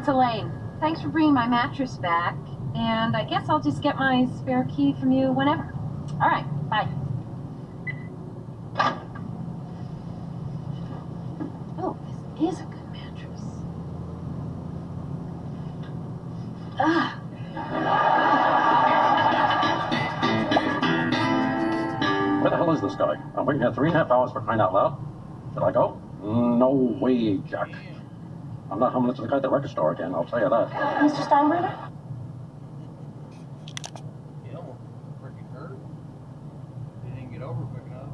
it's Elaine. Thanks for bringing my mattress back, and I guess I'll just get my spare key from you whenever. All right, bye. Oh, this is a good mattress. Ah. Where the hell is this guy? I'm waiting here 3.5 hours for crying out loud. Should I go? No way, Jack. I'm not humming to the guy at the record store again, I'll tell you that. Mr. Steinbrenner? He almost freaking hurt. He didn't get over quick enough.